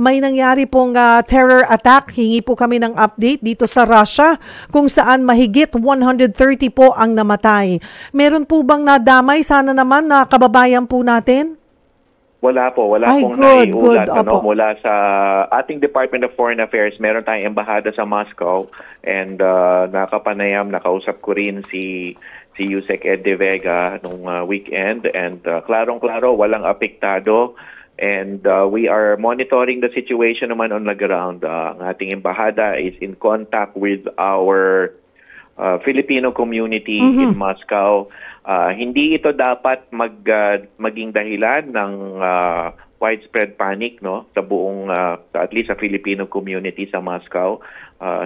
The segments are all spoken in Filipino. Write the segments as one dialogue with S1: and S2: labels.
S1: may nangyari pong terror attack. Hingi po kami ng update dito sa Russia kung saan mahigit 130 po ang namatay. Meron po bang nadamay? Sana naman na kababayan po natin?
S2: Wala po. Wala
S1: Ay,
S2: pong
S1: good.
S2: naiulat mula sa ating Department of Foreign Affairs. Meron tayong embahada sa Moscow and nakapanayam, nakausap ko rin si Yusek Ed De Vega nung weekend and klarong-klaro, walang apektado. And we are monitoring the situation naman on the ground. Ang ating embahada is in contact with our Filipino community in Moscow. Hindi ito dapat maging dahilan ng widespread panic, no, sa buong at least sa Filipino community sa Moscow.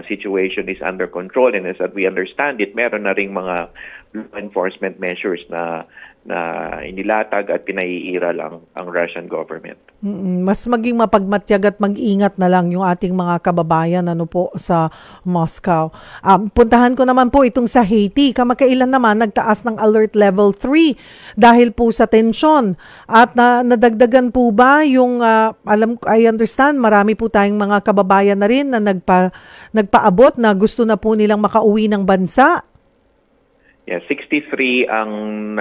S2: Situation is under control, and as we understand it, meron na ring mga law enforcement measures na inilatag at pinaiiral ang Russian government.
S1: Mas maging mapagmatyag at mag-ingat na lang yung ating mga kababayan po sa Moscow. Puntahan ko naman po itong sa Haiti. Kamakailan naman nagtaas ng alert level 3 dahil po sa tensyon. At nadagdagan po ba yung I understand marami po tayong mga kababayan na rin na nagpaabot na gusto na po nilang makauwi ng bansa?
S2: Yeah, 63 ang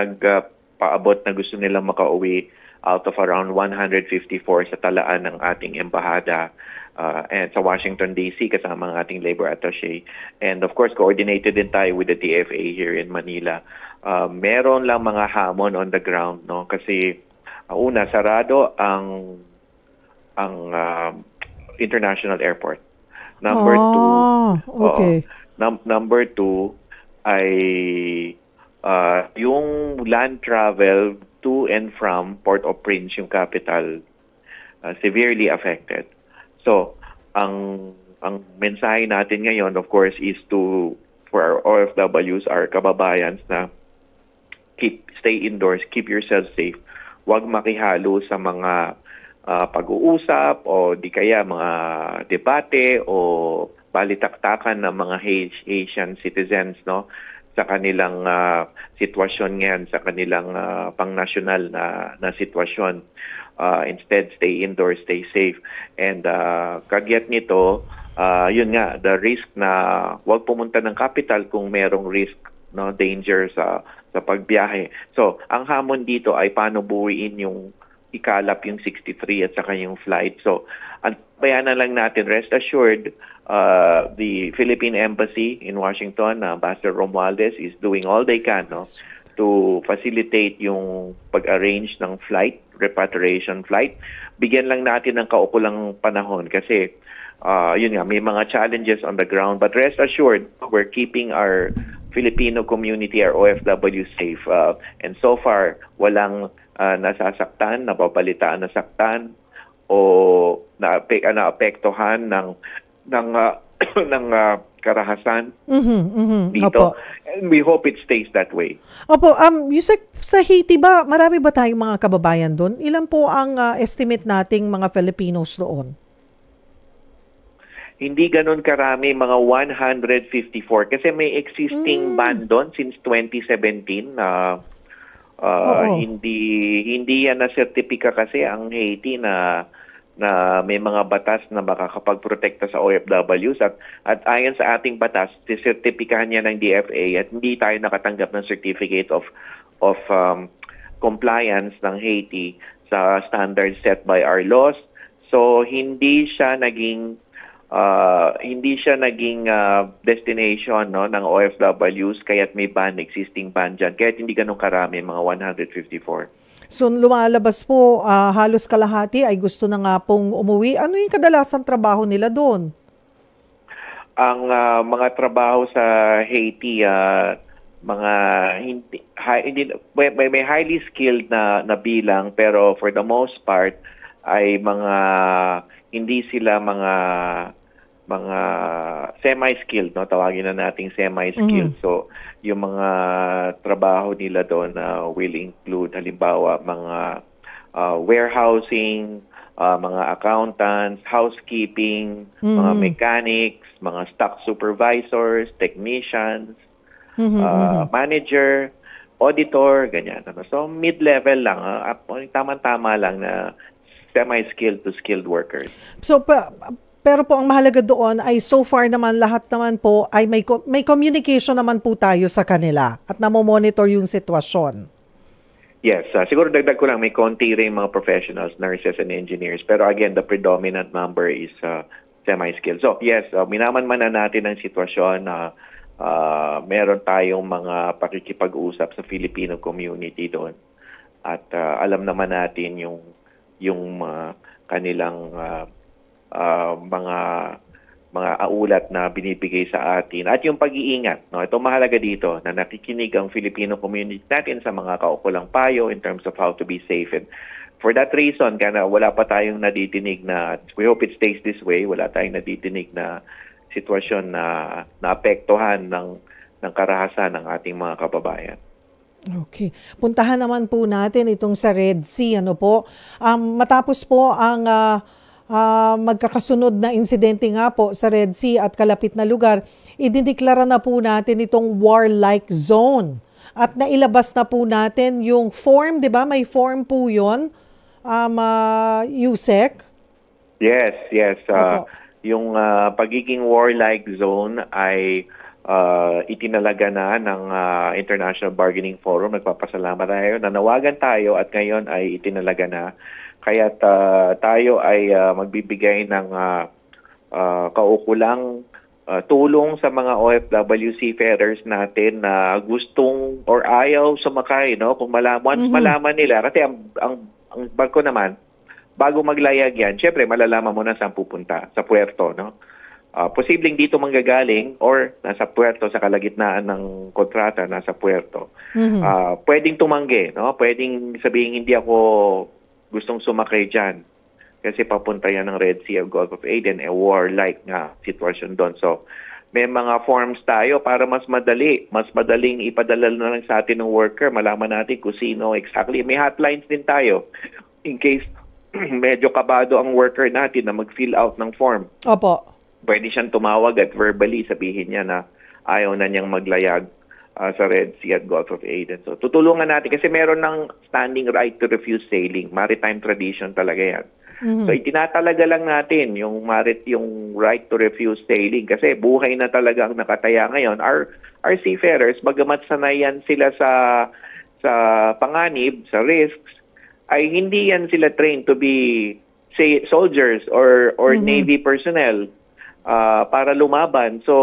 S2: nagpaabot na gusto nilang makauwi out of around 154 sa talaan ng ating embahada and sa Washington DC kasama ang ating labor attaché. And of course, coordinated din tayo with the TFA here in Manila. Meron lang mga hamon on the ground, no, kasi una sarado ang international airport. Number
S1: okay.
S2: Number two ay yung land travel to and from Port-au-Prince, yung capital, severely affected. So, ang mensahe natin ngayon, of course, is for our OFWs, our kababayans, na stay indoors, keep yourself safe. Huwag makihalo sa mga pag-uusap o di kaya mga debate o balitaktakan ng mga Haitian citizens, no, sa kanilang sitwasyon ngayon, sa kanilang pang-national na sitwasyon. Instead, stay indoors, stay safe. And kagyat nito, yun nga, the risk na huwag pumunta ng capital kung merong risk, no, danger sa pagbiyahe. So, ang hamon dito ay paano buuin yung ikalap yung 63 at saka yung flight. So, ang bayanan lang natin, rest assured, the Philippine Embassy in Washington, Ambassador Romualdez, is doing all they can, no, to facilitate yung pag-arrange ng flight, repatriation flight. Bigyan lang natin ng kaukulang panahon kasi yun nga, may mga challenges on the ground. But rest assured, we're keeping our Filipino community, our OFW safe. And so far, walang nasasaktan, napapalitaan nasaktan o naapektuhan ng karahasan dito.
S1: Opo.
S2: And we hope it stays that way.
S1: Opo, Yusek, sa Haiti ba, marami ba tayong mga kababayan doon? Ilan po ang estimate nating mga Filipinos doon?
S2: Hindi ganun karami, mga 154 kasi may existing ban doon since 2017 na hindi yan na sertipika kasi ang Haiti na may mga batas na makakapagprotekta sa OFWs at ayon sa ating batas, sertipikahan niya ng DFA at hindi tayo nakatanggap ng certificate of compliance ng Haiti sa standards set by our laws. So hindi siya naging destination, no, ng OFWs kaya't may existing ban dyan. Kaya't hindi ganun karami, mga 154.
S1: So lumalabas po, halos kalahati ay gusto na nga pong umuwi. Ano yung kadalasang trabaho nila doon?
S2: Ang mga trabaho sa Haiti, may highly skilled na bilang, pero for the most part ay hindi sila mga semi-skilled, no, tawagin na nating semi-skilled. So yung mga trabaho nila doon will include halimbawa mga warehousing, mga accountants, housekeeping, mga mechanics, mga stock supervisors, technicians, manager, auditor, ganyan. So mid-level lang, tamang-tama lang na semi-skilled to skilled workers.
S1: So, pero po ang mahalaga doon ay so far naman lahat naman po ay may communication naman po tayo sa kanila at namomonitor yung sitwasyon.
S2: Yes, siguro dagdag ko lang, may konti rin mga professionals, nurses and engineers. Pero again, the predominant number is semi-skilled. So yes, minaman-manan natin ang sitwasyon na meron tayong mga pakikipag-usap sa Filipino community doon. At alam naman natin yung kanilang mga aulat na binibigay sa atin at yung pag-iingat. No? Ito mahalaga dito na nakikinig ang Filipino community natin sa mga kaukulang payo in terms of how to be safe. And for that reason, kaya wala pa tayong naditinig na, we hope it stays this way, wala tayong naditinig na sitwasyon na naapektuhan ng karahasan ng ating mga kababayan.
S1: Okay. Puntahan naman po natin itong sa Red Sea. Ano po? Matapos po ang magkakasunod na insidente nga po sa Red Sea at kalapit na lugar, idineklara na po natin itong warlike zone. At nailabas na po natin yung form, di ba? May form po yun, USEC?
S2: Yes. Yung pagiging warlike zone ay itinalaga na ng International Bargaining Forum. Nagpapasalamat tayo. Nanawagan tayo at ngayon ay itinalaga na. Kaya tayo ay magbibigay ng kaukulang tulong sa mga OFW seafarers natin na gustong or ayaw sumakay, no? Kung malaman nila, kasi ang barko naman, bago maglayag yan, syempre malalaman mo na saan pupunta, sa puerto, no? Posibleng dito manggagaling or nasa puerto, sa kalagitnaan ng kontrata, nasa puerto. Pwedeng tumanggi, no? Pwedeng sabihin hindi ako gustong sumakay dyan kasi papunta yan ng Red Sea of Gulf of Aden, warlike nga sitwasyon doon. So, may mga forms tayo para mas madaling ipadala na lang sa atin ng worker, malaman natin kung sino exactly. May hotlines din tayo in case medyo kabado ang worker natin na mag-fill out ng form.
S1: Opo.
S2: Pwede siyang tumawag at verbally sabihin niya na ayaw na niyang maglayag sa Red Sea at Gulf of Aden. So, tutulungan natin kasi meron ng standing right to refuse sailing. Maritime tradition talaga yan. So, itinatalaga lang natin yung right to refuse sailing kasi buhay na talaga ang nakataya ngayon. Our seafarers, bagamat sanayan sila sa panganib, sa risks, ay hindi yan sila trained to be soldiers or Navy personnel para lumaban. So,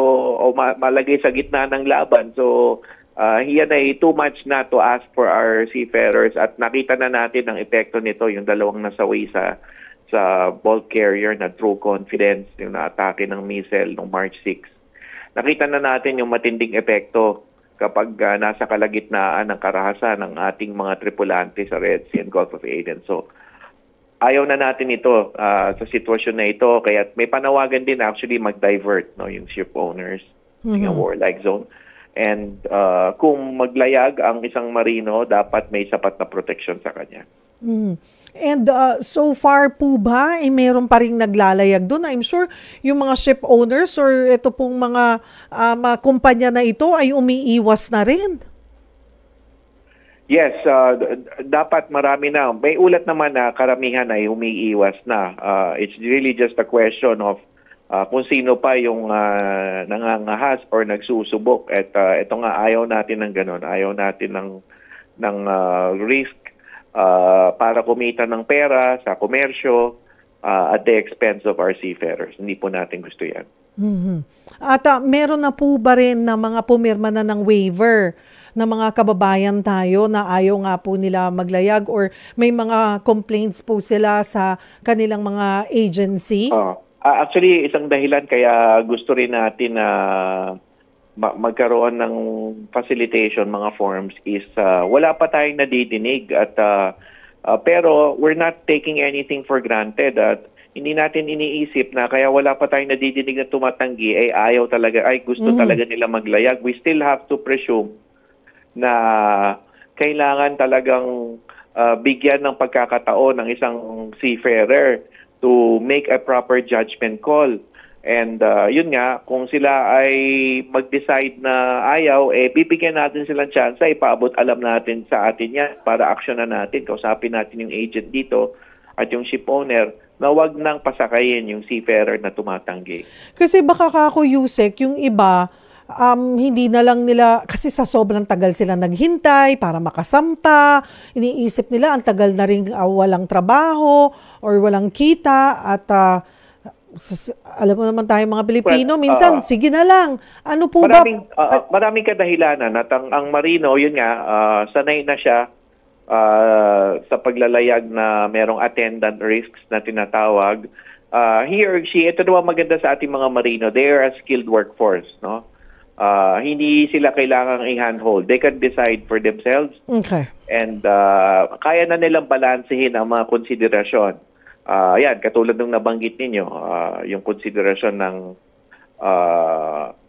S2: malagay sa gitna ng laban. So, yan ay too much na to ask for our seafarers at nakita na natin ang epekto nito, yung dalawang nasawi sa bulk carrier na True Confidence, yung naatake ng missile noong March 6. Nakita na natin yung matinding epekto kapag nasa kalagitnaan ng karahasan ng ating mga tripulante sa Red Sea and Gulf of Aden. So, ayaw na natin ito sa sitwasyon na ito. Kaya may panawagan din actually mag-divert, no, yung ship owners yung warlike zone. And kung maglayag ang isang marino, dapat may sapat na protection sa kanya.
S1: And so far po ba, meron pa rin naglalayag doon? I'm sure yung mga ship owners or ito pong mga kumpanya na ito ay umiiwas na rin.
S2: Yes, dapat marami na. May ulat naman na karamihan ay umiiwas na. It's really just a question of kung sino pa yung nangangahas or nagsusubok. At ito nga, ayaw natin ng ganun. Ayaw natin ng risk para kumita ng pera sa komersyo at the expense of our seafarers. Hindi po natin gusto yan. At
S1: meron na po ba rin na mga pumirma na ng waiver na mga kababayan tayo na ayaw nga po nila maglayag or may mga complaints po sila sa kanilang mga agency?
S2: Actually, isang dahilan kaya gusto rin natin na magkaroon ng facilitation, mga forms, is wala pa tayong nadidinig at pero we're not taking anything for granted at hindi natin iniisip na kaya wala pa tayong nadidinig na tumatanggi ay ayaw talaga, ay gusto talaga nila maglayag. We still have to presume na kailangan talagang bigyan ng pagkakataon ng isang seafarer to make a proper judgment call. And yun nga, kung sila ay mag-decide na ayaw, bibigyan natin silang chance, ipaabot alam natin sa atin yan para aksyonan natin, kausapin natin yung agent dito at yung ship owner na wag nang pasakayin yung seafarer na tumatanggi.
S1: Kasi baka kako Yusek, yung iba, hindi na lang nila, kasi sa sobrang tagal sila naghintay para makasampa, iniisip nila ang tagal na rin walang trabaho or walang kita at alam mo naman tayo mga Pilipino, minsan, sige na lang. Ano po
S2: maraming kadahilanan at ang marino, yun nga, sanay na siya sa paglalayag na merong attendant risks na tinatawag. He or she, ito naman maganda sa ating mga marino, they are a skilled workforce, no? Hindi sila kailangang i-handhold. They can decide for themselves.
S1: Okay.
S2: And kaya na nilang balansehin ang mga konsiderasyon. Yan, katulad ng nabanggit ninyo, yung konsiderasyon ng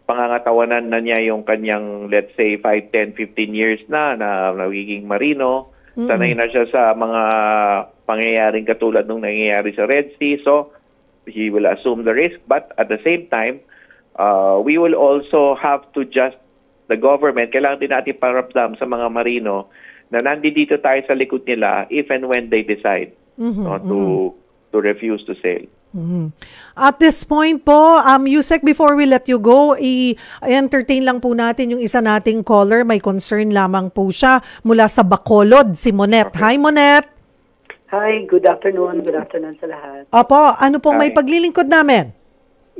S2: pangangatawanan na niya yung kanyang, let's say, 5, 10, 15 years na nagiging marino. Sanay na siya sa mga pangyayaring katulad nung nangyayari sa Red Sea. So, he will assume the risk. But at the same time, we will also have to just, the government, kailangan din natin paramdam sa mga marino na nandito tayo sa likod nila if and when they decide to refuse to sail.
S1: At this point po, Yusek, before we let you go, i-entertain lang po natin yung isa nating caller. May concern lamang po siya mula sa Bacolod, si Monet. Hi, Monet!
S3: Hi, good afternoon. Good afternoon sa lahat.
S1: Opo, ano pong may paglilingkod namin?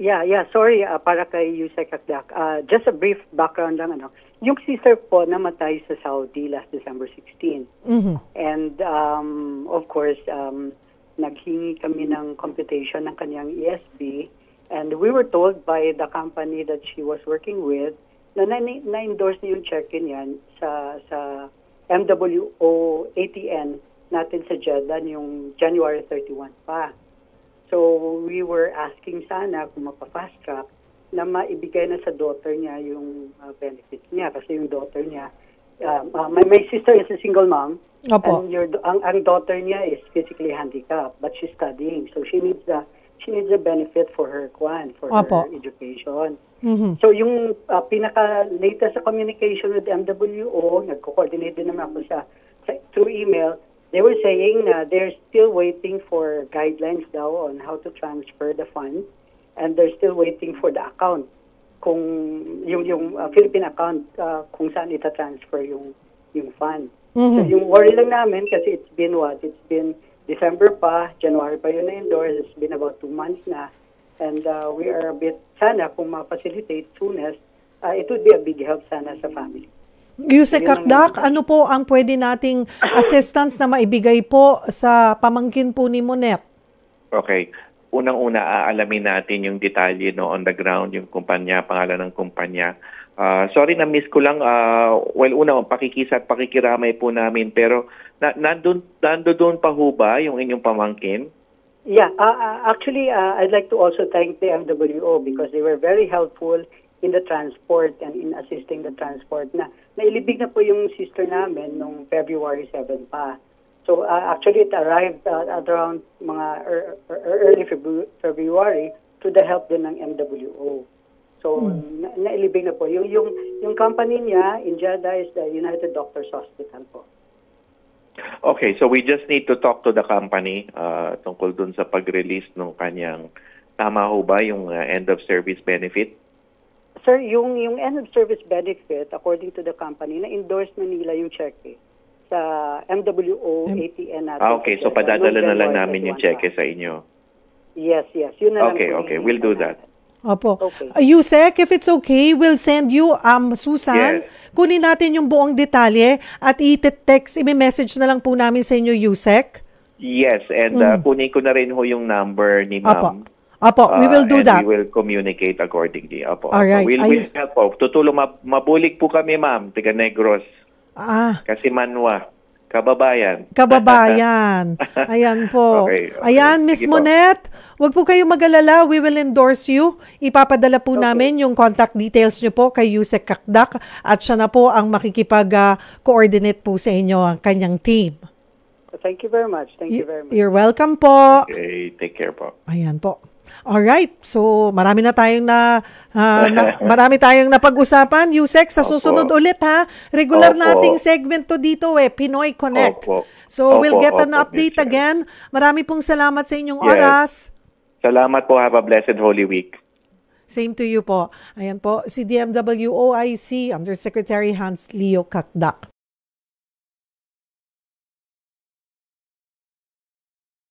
S3: Yeah, sorry, para kay Yusek Kakdak. Just a brief background lang, Yung sister po namatay sa Saudi last December 16. And of course, naghingi kami ng computation ng kanyang ESB, and we were told by the company that she was working with na na-endorse niya yung check-in yan sa MWO ATN natin sa Jeddah yung January 31 pa. So we were asking sana kung mapa-fast track na maibigay na sa daughter niya yung benefits niya, kasi yung daughter niya, my sister is a single mom.
S1: Opo.
S3: And ang daughter niya is physically handicapped, but she's studying, so she needs a benefit for her her education. So yung pinaka-latest sa communication with MWO, nagko-coordinate din naman ako through email. They were saying na they're still waiting for guidelines daw on how to transfer the funds, and they're still waiting for the account, kung yung Philippine account, kung saan ita-transfer yung fund. So yung worry lang namin, kasi it's been December pa, January pa yun na-endorse, it's been about 2 months na, and we are a bit, sana kung ma-facilitate soonest, it would be a big help sana sa family.
S1: Yusek Kakdak, ano po ang pwede nating assistance na maibigay po sa pamangkin po ni Monet?
S2: Okay. Unang-una, aalamin natin yung detalye on the ground, yung kumpanya, pangalan ng kumpanya. Sorry, na-miss ko lang. Una, pakikiramay po namin. Pero nandun pa ho ba yung inyong pamangkin?
S3: Yeah, actually, I'd like to also thank the MWO because they were very helpful in the transport and in assisting the transport. Nailibig na po yung sister namin noong February 7 pa. So actually, it arrived at around mga early February to the help din ng MWO. So, nailibig na po. Yung company niya in Jeddah is the United Doctors Hospital po.
S2: Okay, so we just need to talk to the company tungkol dun sa pag-release ng kanyang, tama ho ba, yung end-of-service benefit?
S3: Sir, yung end-of-service benefit, according to the company, na-endorse na nila yung check sa MWO ATN natin.
S2: Okay, so padadala na lang namin yung check sa inyo.
S3: Yes. Yun na lang.
S2: Okay, we'll do that.
S1: Opo.
S3: Okay.
S1: Yusek, if it's okay, we'll send you, Susan, kunin natin yung buong detalye at i-text, i-message na lang po namin sa inyo, Yusek.
S2: Yes, and kunin ko na rin ho yung number ni Ma'am.
S1: Opo, we will do that.
S2: We will communicate accordingly. Opo.
S1: Alright.
S2: We'll help po. Tutulong, mabulig po kami, Ma'am, tiga Negros. Kasi Manwa. Kababayan. Ayan po. Okay. Ayan, Miss Monet, wag po kayo mag-alala. We will endorse you. Ipapadala po namin yung contact details nyo po kay Yusek Kakdak at siya na po ang makikipag-coordinate po sa inyo ang kanyang team.
S3: Thank you very much.
S1: You're welcome po.
S2: Okay, take care po.
S1: Ayan po. Alright. So, marami tayong napag-usapan. Yusek, sa susunod ulit ha. Regular nating segment to dito Pinoy Connect. So, we'll get an update again. Marami pong salamat sa inyong oras.
S2: Salamat po. Have a blessed Holy Week.
S1: Same to you po. Ayan po, si DMW OIC Undersecretary Hans Leo Kakdak.